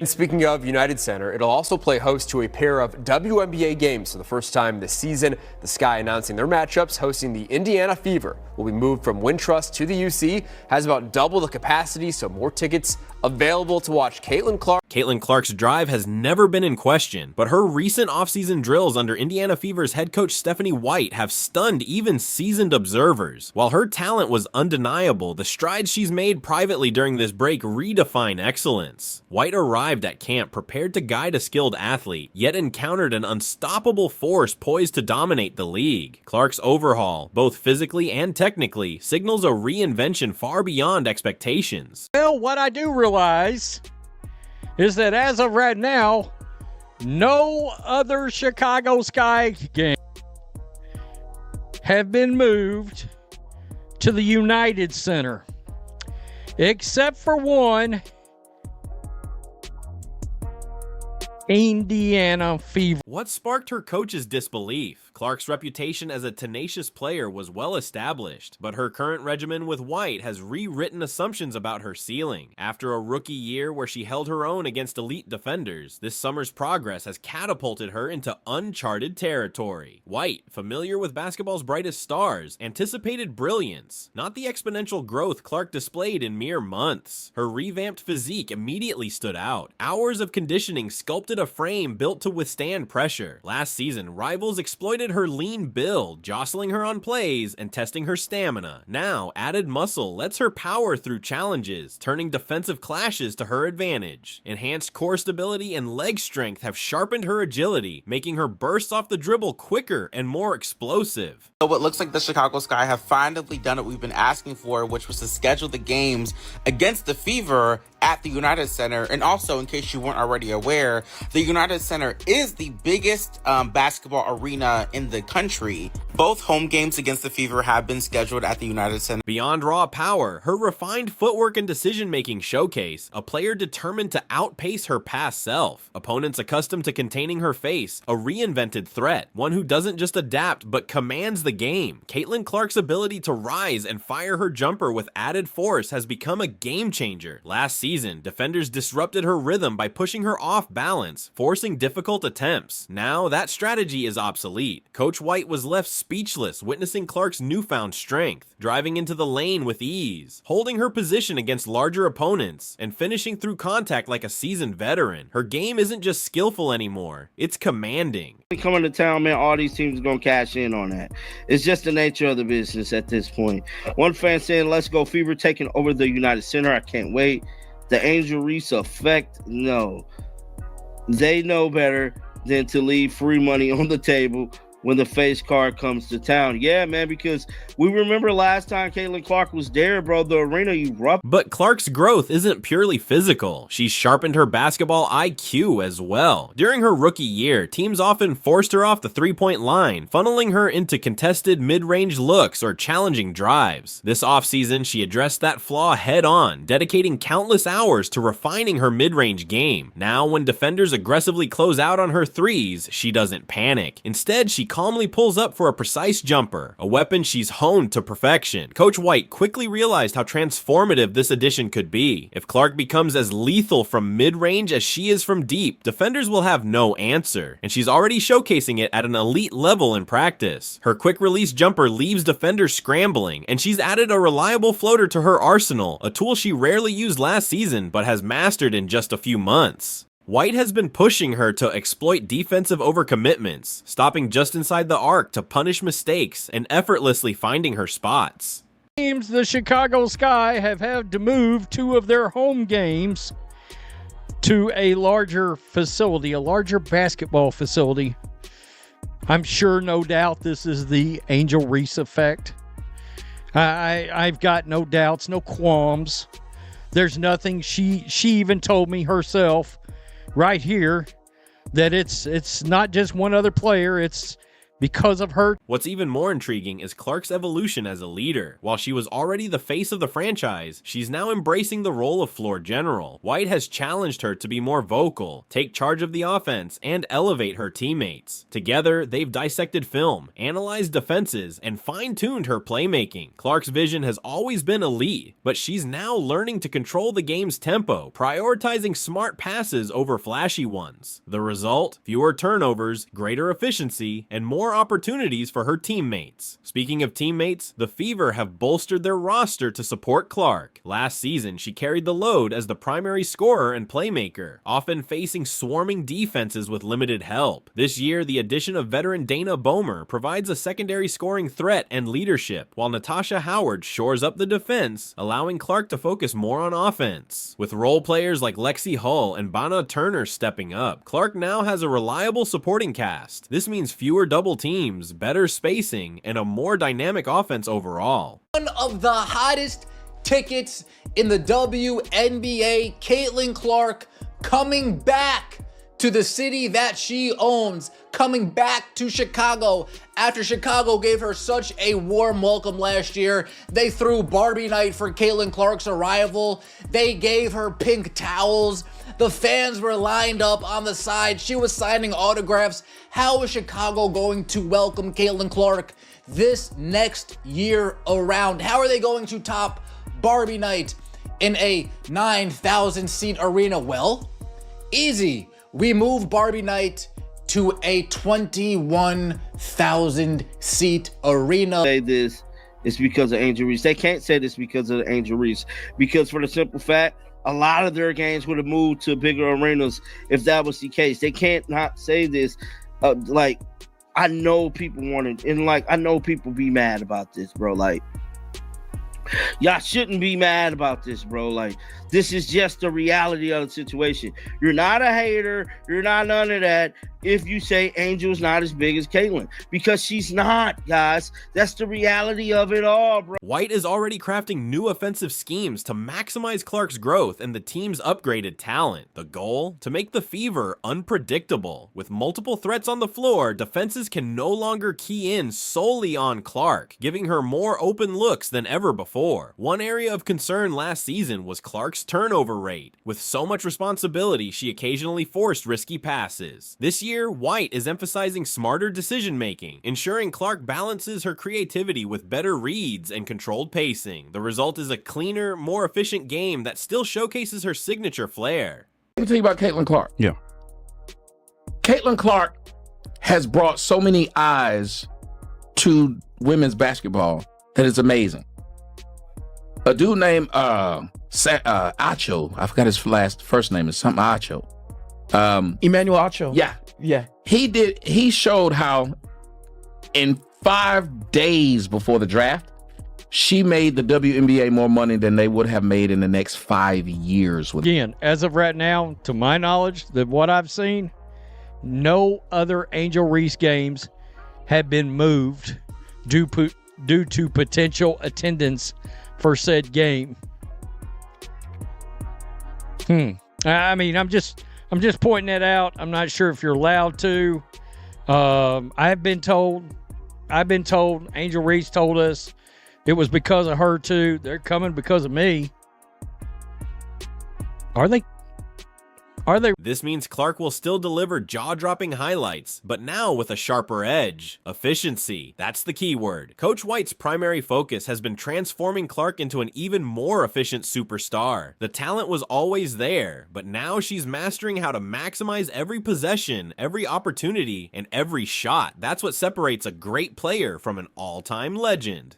And speaking of United Center, it'll also play host to a pair of WNBA games for the first time this season. The Sky announcing their matchups, hosting the Indiana Fever will be moved from Wintrust to the UC, has about double the capacity, so more tickets available to watch Caitlin Clark. Caitlin Clark's drive has never been in question, but her recent offseason drills under Indiana Fever's head coach Stephanie White have stunned even seasoned observers. While her talent was undeniable, the strides she's made privately during this break redefine excellence. White arrived at camp prepared to guide a skilled athlete, yet encountered an unstoppable force poised to dominate the league. Clark's overhaul, both physically and technically, signals a reinvention far beyond expectations. Well, what I do realize is that as of right now, no other Chicago Sky game have been moved to the United Center, except for one, Indiana Fever. What sparked her coach's disbelief? Clark's reputation as a tenacious player was well established, but her current regimen with White has rewritten assumptions about her ceiling. After a rookie year where she held her own against elite defenders, this summer's progress has catapulted her into uncharted territory. White, familiar with basketball's brightest stars, anticipated brilliance, not the exponential growth Clark displayed in mere months. Her revamped physique immediately stood out. Hours of conditioning sculpted a frame built to withstand pressure. Last season, rivals exploited her lean build, jostling her on plays and testing her stamina. Now, added muscle lets her power through challenges, turning defensive clashes to her advantage. Enhanced core stability and leg strength have sharpened her agility, making her bursts off the dribble quicker and more explosive. So it looks like the Chicago Sky have finally done what we've been asking for, which was to schedule the games against the Fever at the United Center. And also, in case you weren't already aware, the United Center is the biggest basketball arena in the country. Both home games against the Fever have been scheduled at the United Center. Beyond raw power, her refined footwork and decision-making showcase a player determined to outpace her past self. Opponents accustomed to containing her face, a reinvented threat, one who doesn't just adapt but commands the game. Caitlin Clark's ability to rise and fire her jumper with added force has become a game changer. Last season, defenders disrupted her rhythm by pushing her off balance, forcing difficult attempts. Now, that strategy is obsolete. Coach White was left speechless witnessing Clark's newfound strength, driving into the lane with ease, holding her position against larger opponents, and finishing through contact like a seasoned veteran. Her game isn't just skillful anymore, it's commanding. Coming to town, man, all these teams are going to cash in on that. It's just the nature of the business at this point. One fan saying, let's go Fever, taking over the United Center. I can't wait. The Angel Reese effect, no. They know better than to leave free money on the table when the face card comes to town. Yeah, man, because we remember last time Caitlin Clark was there, bro, the arena erupted. But Clark's growth isn't purely physical. She's sharpened her basketball IQ as well. During her rookie year, teams often forced her off the three-point line, funneling her into contested mid-range looks or challenging drives. This offseason, she addressed that flaw head-on, dedicating countless hours to refining her mid-range game. Now, when defenders aggressively close out on her threes, she doesn't panic. Instead, she calmly pulls up for a precise jumper, a weapon she's honed to perfection. Coach White quickly realized how transformative this addition could be. If Clark becomes as lethal from mid-range as she is from deep, defenders will have no answer, and she's already showcasing it at an elite level in practice. Her quick-release jumper leaves defenders scrambling, and she's added a reliable floater to her arsenal, a tool she rarely used last season but has mastered in just a few months. White has been pushing her to exploit defensive overcommitments, stopping just inside the arc to punish mistakes and effortlessly finding her spots. Teams, the Chicago Sky have had to move two of their home games to a larger facility, a larger basketball facility. I'm sure, no doubt, this is the Angel Reese effect. I've got no doubts, no qualms. There's nothing. She even told me herself right here that it's not just one other player, it's because of her. What's even more intriguing is Clark's evolution as a leader. While she was already the face of the franchise, she's now embracing the role of floor general. White has challenged her to be more vocal, take charge of the offense, and elevate her teammates. Together, they've dissected film, analyzed defenses, and fine-tuned her playmaking. Clark's vision has always been elite, but she's now learning to control the game's tempo, prioritizing smart passes over flashy ones. The result? Fewer turnovers, greater efficiency, and more opportunities for her teammates. Speaking of teammates, the Fever have bolstered their roster to support Clark. Last season, she carried the load as the primary scorer and playmaker, often facing swarming defenses with limited help. This year, the addition of veteran Dana Bomer provides a secondary scoring threat and leadership, while Natasha Howard shores up the defense, allowing Clark to focus more on offense. With role players like Lexi Hull and Bana Turner stepping up, Clark now has a reliable supporting cast. This means fewer double teams, better spacing, and a more dynamic offense overall. One of the hottest tickets in the WNBA, Caitlin Clark, coming back to the city that she owns, coming back to Chicago after Chicago gave her such a warm welcome last year. They threw Barbie night for Caitlin Clark's arrival. They gave her pink towels. The fans were lined up on the side. She was signing autographs. How is Chicago going to welcome Caitlin Clark this next year around? How are they going to top Barbie night in a 9,000 seat arena? Well, easy. We move Barbie night to a 21,000 seat arena. Say this is because of Angel Reese. They can't say this because of Angel Reese, because for the simple fact, a lot of their games would have moved to bigger arenas if that was the case. They can't not say this. Like, I know people want it, and like, I know people be mad about this, bro. Like, y'all shouldn't be mad about this, bro. Like, this is just the reality of the situation. You're not a hater. You're not none of that if you say Angel's not as big as Caitlin, because she's not, guys. That's the reality of it all, bro. White is already crafting new offensive schemes to maximize Clark's growth and the team's upgraded talent. The goal? To make the Fever unpredictable. With multiple threats on the floor, defenses can no longer key in solely on Clark, giving her more open looks than ever before. One area of concern last season was Clark's turnover rate. With so much responsibility, she occasionally forced risky passes. This year, White is emphasizing smarter decision-making, ensuring Clark balances her creativity with better reads and controlled pacing. The result is a cleaner, more efficient game that still showcases her signature flair. Let me tell you about Caitlin Clark. Yeah. Caitlin Clark has brought so many eyes to women's basketball that is amazing. A dude named Acho, I forgot his first name, is something Acho. Emmanuel Acho. Yeah. Yeah. He showed how in 5 days before the draft, she made the WNBA more money than they would have made in the next 5 years. Again, as of right now, to my knowledge, what I've seen, no other Angel Reese games have been moved due to potential attendance for said game. I mean, I'm just pointing that out. I'm not sure if you're allowed to. I've been told, Angel Reese told us it was because of her too. They're coming because of me. Are they? This means Clark will still deliver jaw-dropping highlights, but now with a sharper edge. Efficiency, that's the key word. Coach White's primary focus has been transforming Clark into an even more efficient superstar. The talent was always there, but now she's mastering how to maximize every possession, every opportunity, and every shot. That's what separates a great player from an all-time legend.